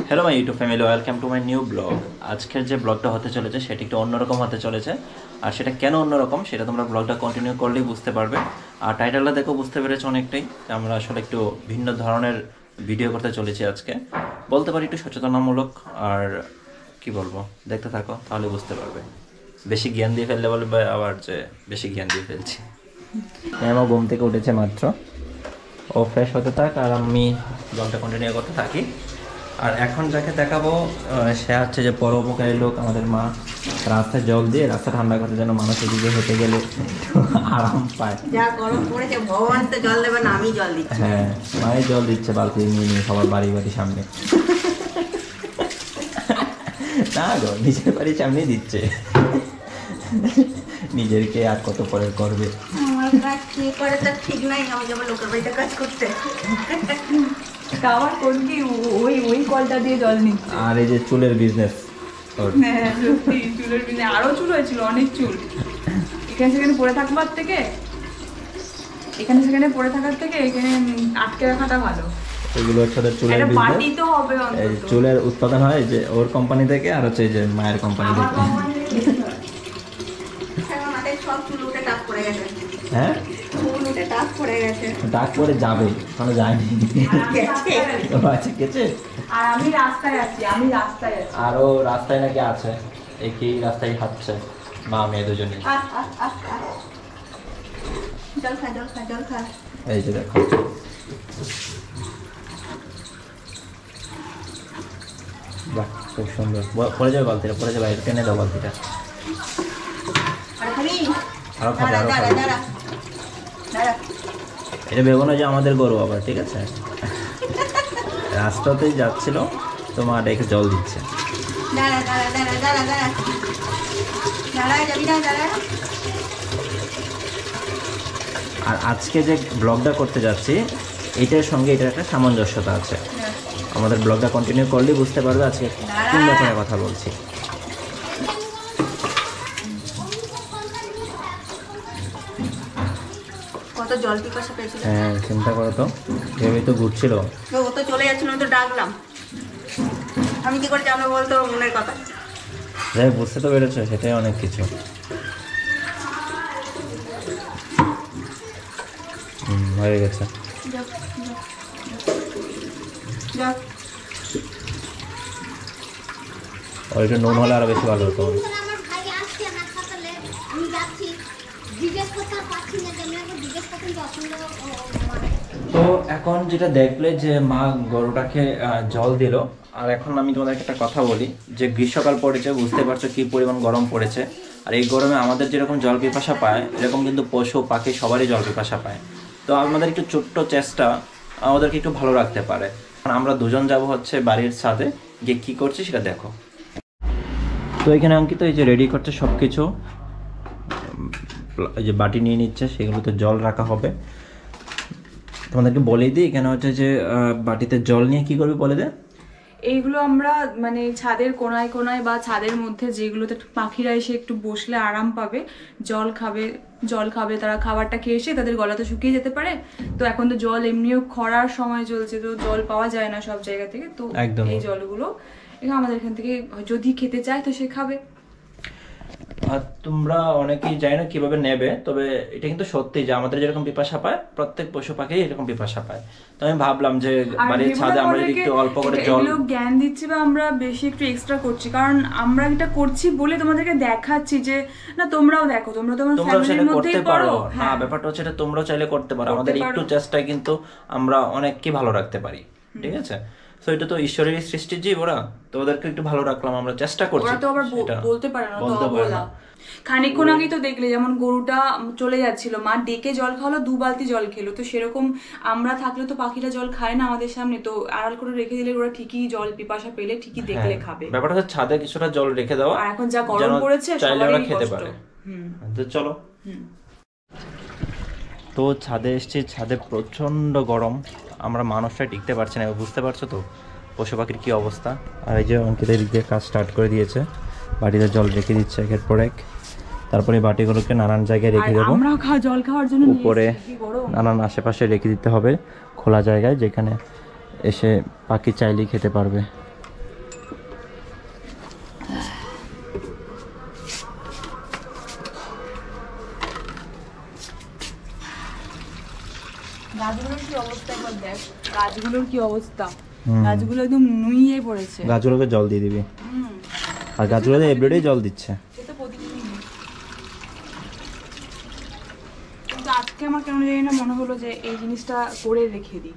Hello my YouTube family, welcome to my new blog. আজকের যে ব্লগটা হতে চলেছে সেটা একটু অন্যরকম হতে চলেছে। আর সেটা কেন অন্যরকম সেটা তোমরা ব্লগটা কন্টিনিউ করলেই বুঝতে পারবে। আর টাইটেলটা দেখো বুঝতে পেরেছো অনেকটাই, আমরা আসলে একটু ভিন্ন ধরনের ভিডিও করতে চলেছি আজকে, বলতে পারি একটু সচেতনামূলক। আর কি বলবো, দেখতে থাকো তাহলে বুঝতে পারবে। বেশি জ্ঞান দিয়ে ফেললে বলবে আবার যে বেশি জ্ঞান দিয়ে ফেলছি। আমার ঘুম থেকে উঠেছে মাত্র, ও ফ্রেশ হতে থাক আর আমি ব্লগটা কন্টিনিউ করতে থাকি। আর এখন যাকে দেখাবো সে হচ্ছে যে পরোপকারী লোক, আমাদের মা। রাস্তায় জল দিয়ে রাস্তা ঠান্ডা করতে যেন মানুষ এদিকে হেঁটে গেলে আরাম পায়। যা গরম পড়েছে, ভগবান তো জল দেবে না, আমি জল দিচ্ছি। হ্যাঁ, মায়ের জল দিচ্ছে বালতি নিয়ে নিয়ে সবার বাড়ি সামনে। না গো, নিজের বাড়ির সামনে দিচ্ছে, নিজেরকে আর কত পরে করবে। আমার কাজ কে করে তার ঠিক নাই, আমি যাবো লোকের বাড়িতে কাজ করতে। খাবার কোন কি ওই ওই কলটা দিয়ে জল নিচ্ছে। আর এই যে চুলের বিজনেস, হ্যাঁ সত্যি চুলের বিনে আরো চুল হয়েছিল, অনেক চুল। এখানে সেখানে পড়ে থাকবার থেকে এখানে সেখানে পড়ে থাকার থেকে এখানে আটকে রাখাটা ভালো। এগুলো হচ্ছে চুলের একটা বিজনেস। পার্টি তো হবে এই অন্তত। চুলের উৎপাদন হয় যে ওর কোম্পানি থেকে, আর হচ্ছে এই যে মায়ের কোম্পানি আমার থেকে। এখন মাথায় সব চুল উঠে টাক পড়ে গেছে। হ্যাঁ, চুল উঠে টাক পড়ে গেছে। ডাক করে যাবে, মানে যায়নি। ও আচ্ছা, গেছে। আর আমি রাস্তায় আছি। আর ও রাস্তায় নাকি আছে, একই রাস্তায় হাঁটছে মা মেয়ে দুজনে। জল খা, জল খা, জল খা। এই যে দেখো, বাহ খুব সুন্দর। পড়ে যাবে বালতিটা, পড়ে যাবে, টেনে দাও বালতিটা। আর খাবি? আরো খাবে, দাঁড়া আরো দাঁড়া খাবে। দাঁড়া দাঁড়া। এটা বেগুন যে আমাদের গরু আবার, ঠিক আছে। রাস্তাতেই যাচ্ছিল তো মা ডেকে জল দিচ্ছে। দাঁড়া দাঁড়া দাঁড়া দাঁড়া দাঁড়া দাঁড়া, যাবি না, দাঁড়া। আর আজকে যে ব্লগটা করতে যাচ্ছি এটার সঙ্গে এটার একটা সামঞ্জস্যতা আছে। আমাদের ব্লগটা কন্টিনিউ করলেই বুঝতে পারবে আজকে কোন ব্যাপারে কথা বলছি। কত জল পিপাসা পেয়েছিল। হ্যাঁ, চিন্তা করো তো, ভেবেই তো ঘুরছিল। ও তো চলে যাচ্ছিল, আমি তো ডাকলাম। আমি কি করে জানবো বলতো মনের কথা? যাই বুঝতে তো পেরেছো, সেটাই অনেক কিছু। হয়ে গেছে। ওর একটু নুন হলে আরো বেশি ভালো হতো। তো এখন যেটা দেখলে যে মা গরুটাকে জল দিল। আর এখন আমি তোমাদেরকে একটা কথা বলি, যে গ্রীষ্মকাল পড়েছে, বুঝতে পারছো কি পরিমাণ গরম পড়েছে। আর এই গরমে আমাদের যেরকম জল পিপাসা পায়, এরকম কিন্তু পশু পাখি সবারই জল পিপাসা পায়। তো আমাদের একটু ছোট্ট চেষ্টা আমাদেরকে একটু ভালো রাখতে পারে। আমরা দুজন যাব হচ্ছে বাড়ির ছাদে, গিয়ে কী করছি সেটা দেখো। তো এখানে অঙ্কিত এই যে রেডি করছে সব কিছু, এই যে বাটি নিয়ে নিচ্ছে, সেগুলোতে জল রাখা হবে। তোমাদেরকে বলেই দিই, এখানে হচ্ছে যে বাটিতে জল নিয়ে কি করবে বলে দে। এইগুলো আমরা মানে ছাদের কোনায় কোনায় বা ছাদের মধ্যে যেগুলোতে পাখিরা এসে একটু বসলে আরাম পাবে, জল খাবে তারা, খাবারটা খেয়ে এসে তাদের গলা তো শুকিয়ে যেতে পারে। তো এখন তো জল এমনিও খরার সময় চলছে, তো জল পাওয়া যায় না সব জায়গা থেকে। তো এই জলগুলো এখানে আমাদের এখান থেকে যদি খেতে চায় তো সে খাবে। আর তোমরা অনেকেই জানি না কিভাবে নেবে, তবে এটা কিন্তু সত্যি যে আমাদের যেরকম পিপাসা পায় প্রত্যেক পশু পাখি এরকম পিপাসা পায়। তো আমি ভাবলাম যে বাড়ির ছাদে আমরা যদি একটু অল্প করে জল জ্ঞান দিচ্ছি বা আমরা বেশি একটু এক্সট্রা করছি, কারণ আমরা এটা করছি বলে তোমাদেরকে দেখাচ্ছি যে না তোমরাও দেখো, তোমরাও ফ্যামিলির মধ্যেই পড়ো। না, ব্যাপারটা হচ্ছে এটা তোমরাও চাইলে করতে পারো। আমাদের একটু চেষ্টায় কিন্তু আমরা অনেককে ভালো রাখতে পারি, ঠিক আছে। তো এটা তো ঈশ্বরেরই সৃষ্টি জীব, ওরা তো ওদেরকে একটু ভালো রাখলাম, আমরা চেষ্টা করছি। ওরা তো আবার বলতে পারে না, তো বলা। খানিকক্ষণ আগেই তো দেখলে যেমন গরুটা চলে যাচ্ছিল, মা ডেকে জল খাওয়ালো, 2 বালতি জল খেলো। তো সেরকম আমরা থাকলে তো পাখিরা জল খায় না আমাদের সামনে, তো আড়াল করে রেখে দিলে ওরা ঠিকই জল পিপাসা পেলে ঠিকই দেখলে খাবে। ব্যাপারটা হচ্ছে ছাদে কিছুটা জল রেখে দেওয়া, আর এখন যা গরম পড়েছে চাইলে ওরা সবারই খেতে কষ্ট। পারে। তো চলো। তো ছাদে এসেছি, ছাদে প্রচন্ড গরম, আমরা মানুষটাই টিকতে পারছি না, বুঝতে পারছো তো পশু পাখির কি অবস্থা। আর এই যে অঙ্কিত এদিক দিয়ে কাজ স্টার্ট করে দিয়েছে, বাটিতে জল রেখে দিচ্ছে একের পর এক। তারপরে বাটিগুলোকে নানান জায়গায় রেখে দেবো, আমরা জল খাওয়ার জন্য উপরে নানান আশেপাশে রেখে দিতে হবে খোলা জায়গায়, যেখানে এসে পাখি চাইলেই খেতে পারবে। অবস্থা একবার দেখ, গাছগুলোর কি অবস্থা, গাছগুলো একদম নুইয়ে পড়েছে। গাছগুলোকে জল দিয়ে দিবি, আর গাছগুলোতে এভরিডে জল দিচ্ছে। এটা প্রতিদিনই দিই। কিন্তু আজকে আমার কেন জানি না মনে হলো যে এই জিনিসটা করে রেখে দিই।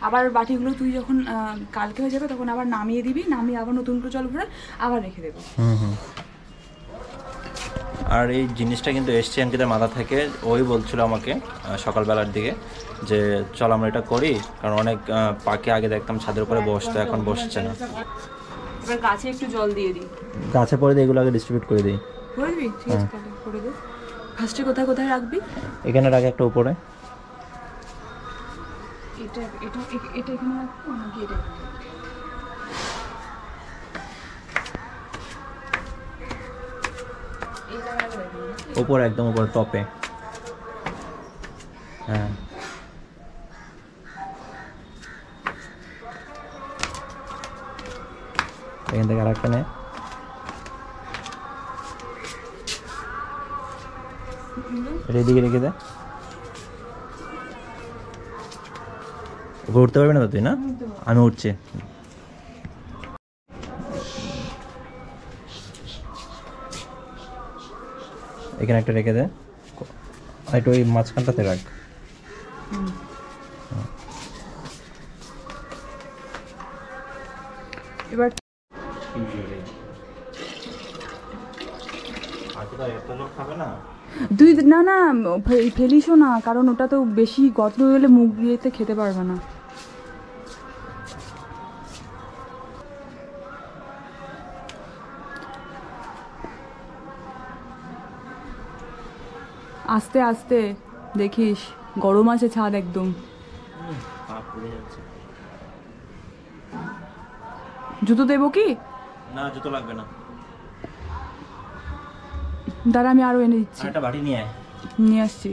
আবার বাটিগুলো তুই যখন কালকে হয়ে যাবে তখন আবার নামিয়ে দিবি, নামিয়ে আবার নতুন করে জল ভরে আবার রেখে দেবো। আর এই জিনিসটা কিন্তু এসছে অঙ্কিতের মাথা থেকে, ওই বলছিল আমাকে সকালবেলার দিকে যে চল আমরা এটা করি, কারণ অনেক পাখি আগে দেখতাম ছাদের উপরে বসতো, এখন বসছে না। এবার গাছে একটু জল দিয়ে দিই, গাছে পরে দিয়ে এগুলো আগে ডিস্ট্রিবিউট করে দিই। করে দিবি? ঠিক আছে, তাহলে করে দে। ফার্স্টে কোথায় কোথায় রাখবি? এখানে রাখে একটা উপরে, এটা এটা এটা এখানে রাখবো নাকি এটা? এই জায়গায় রাখবি উপরে, একদম উপরে টপে। হ্যাঁ এখান থেকে আর একটা নে। এদিকে রেখে দে। উঠতে পারবি না তো তুই? না আমি উঠছি। এখানে একটা রেখে দে, একটু ওই মাঝখানটাতে রাখ। এবার তুই না না ফেলিসও না, কারণ ওটা তো বেশি গর্ত হলে মুখ দিয়েতে খেতে পারবে না। আস্তে আস্তে দেখিস, গরম আছে ছাদ একদম। জুতো দেবো কি? না জুতো লাগবে না, দাঁড়া আমি আরো এনে দিচ্ছি। একটা বাটি নিয়ে আয়। নিয়ে আসছি।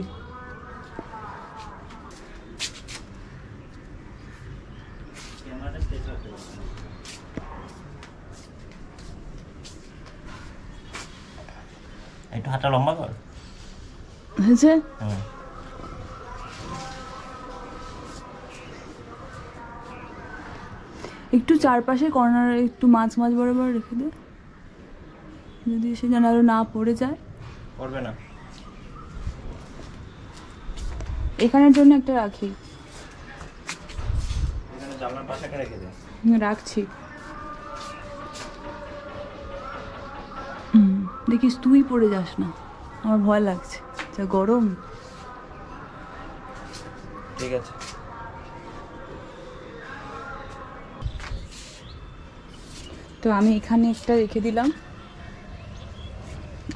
একটু হাতটা লম্বা কর। হয়েছে? একটু চারপাশে কর্নারে একটু মাছ মাছ বরাবর রেখে দে, যদি সে যেন আরো না পড়ে যায়। পড়বে না। এখানের জন্য একটা রাখি, এখানে জানলার পাশে একটা রেখে দে। রাখছি। দেখিস তুই পড়ে যাস না, আমার ভয় লাগছে, যা গরম। ঠিক আছে। তো আমি এখানে একটা রেখে দিলাম।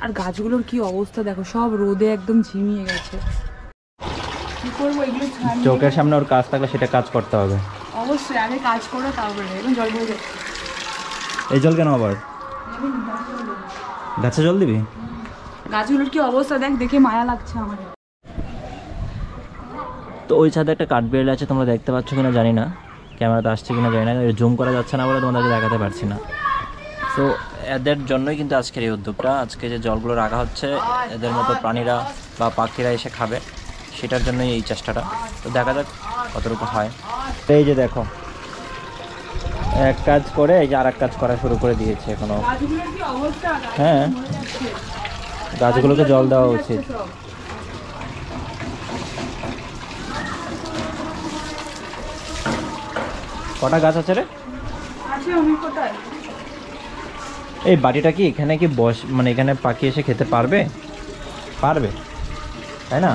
আর গাছগুলোর কি অবস্থা দেখো, সব রোদে একদম ঝিমিয়ে গেছে। কি করবো এগুলো ছাড়িয়ে? চোখের সামনে ওর কাজ থাকলে সেটা কাজ করতে হবে। অবশ্যই আগে কাজ করে তারপরে। এখন জল ভরে যাচ্ছে। এই জল কেন আবার? গাছে জল দিবি? গাছগুলোর কি অবস্থা দেখ, দেখে মায়া লাগছে আমার। তো ওই ছাদে একটা কাঠবিড়াল আছে, তোমরা দেখতে পাচ্ছ কিনা জানি না, ক্যামেরাতে আসছে কিনা জানি না, জুম করা যাচ্ছে না বলে তোমাদেরকে দেখাতে পারছি না। তো এদের জন্যই কিন্তু আজকের এই উদ্যোগটা, আজকে যে জলগুলো রাখা হচ্ছে এদের মতো প্রাণীরা বা পাখিরা এসে খাবে, সেটার জন্যই এই চেষ্টাটা। তো দেখা যাক কতটুকু হয়। এই যে দেখো, এক কাজ করে এই যে আর এক কাজ করা শুরু করে দিয়েছে এখনো। হ্যাঁ, গাছগুলোকে জল দেওয়া উচিত। কটা গাছ আছে রে? এই বাটিটা কি এখানে কি মানে এখানে পাখি এসে খেতে পারবে? পারবে, তাই না?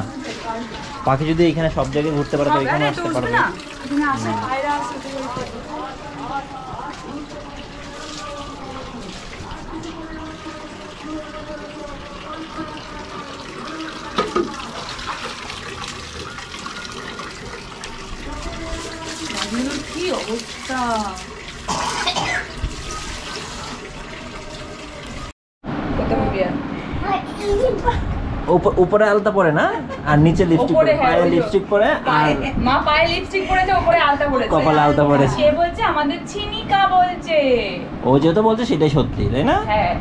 পাখি যদি এখানে সব জায়গায় ঘুরতে পারে তো এখানে আসতে পারবে। কি অবস্থা! উপরে আলতা পরে না, আর নিচে লিপস্টিক পরে, পায়ে লিপস্টিক পরে, আর মা পায়ে লিপস্টিক পরেছে, উপরে আলতা পরেছে, কপালে আলতা পরেছে। কে বলছে? আমাদের চিনিকা বলছে। ও যেহেতু বলছে সেটাই সত্যি, তাই না? হ্যাঁ,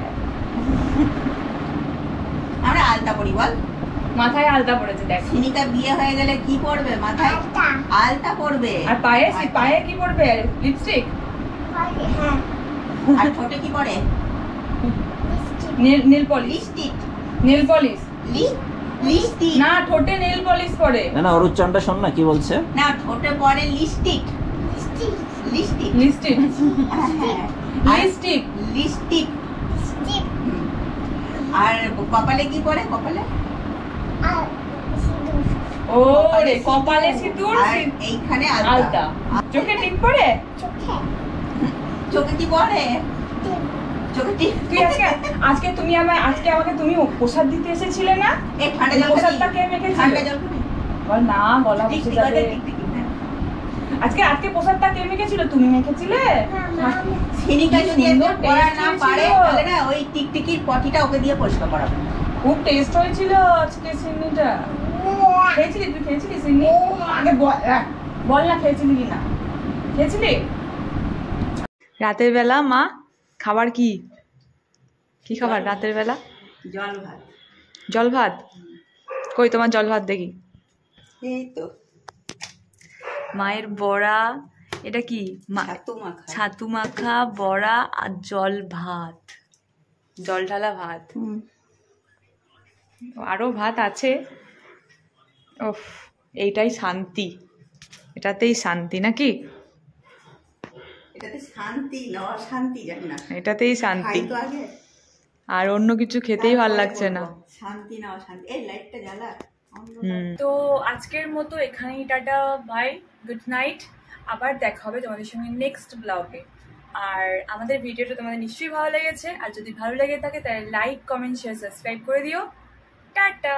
আমরা আলতা পরি বল। মাথায় আলতা পড়েছে দেখ। সিনিকা বিয়ে হয়ে গেলে কি পরবে মাথায়? আলতা পরবে। আর পায়ে পায়ে কি পরবে? লিপস্টিক। আর ঠোঁটে কি পরে? Nail polish. Lipstick. Nail polish lipstick না, ঠোঁটে নেল পলিশ পরে। না ওর উচ্চারণটা শোন না কি বলছে। না, ঠোঁটে পরে লিপস্টিক। লিপস্টিক লিপস্টিক হ্যাঁ লিপস্টিক লিপস্টিক। আর কপালে কি পরে? কপালে ও রে, কপালে সিঁদুর, আর এইখানে আলতা। আলতা। চোখে টিপ পরে? চোখে কি পরে? চোখে টিপ। তুই আজকে তুমি আমাকে তুমি প্রসাদ দিতে এসেছিলে না? এই ঠান্ডা জল প্রসাদটা কে মেখেছিল? ঠান্ডা জল খাবি? বল না, গলা বসে যাবে। আজকে প্রসাদটা কে মেখেছিল? তুমি মেখেছিলে? সিনিকা যদি সুন্দর একটু পড়া taste না হয়েছিল। পারে তাহলে না ওই টিকটিকির পটিটা ওকে দিয়ে পরিষ্কার করাবো। খুব টেস্ট হয়েছিল আজকে সিন্নিটা। খেয়েছিলি? তুই খেয়েছিলি সিন্নি? আগে বল না খেয়েছিলি কি না? খেয়েছিলি? রাতের বেলা মা খাবার কি খাবার রাতের বেলা? জল ভাত। জল ভাত? কই তোমার জল ভাত দেখি। এই তো মায়ের বড়া, এটা কি? ছাতু মাখা। ছাতু মাখা, বড়া আর জল ভাত, জল ঢালা ভাত। আরো ভাত আছে। ওফ, এইটাই শান্তি, এটাতেই শান্তি নাকি? এটাতে শান্তি না অশান্তি জানি না। এটাতেই শান্তি, খাই তো আগে। আর অন্য কিছু খেতেই ভাল লাগছে না। শান্তি না অশান্তি। এই লাইটটা জ্বালা। তো আজকের মতো এখানেই টাটা, বাই, গুড নাইট। আবার দেখা হবে তোমাদের সঙ্গে নেক্সট ব্লগে। আর আমাদের ভিডিওটা তোমাদের নিশ্চয়ই ভালো লেগেছে, আর যদি ভালো লেগে থাকে তাহলে লাইক, কমেন্ট, শেয়ার, সাবস্ক্রাইব করে দিও। টাটা।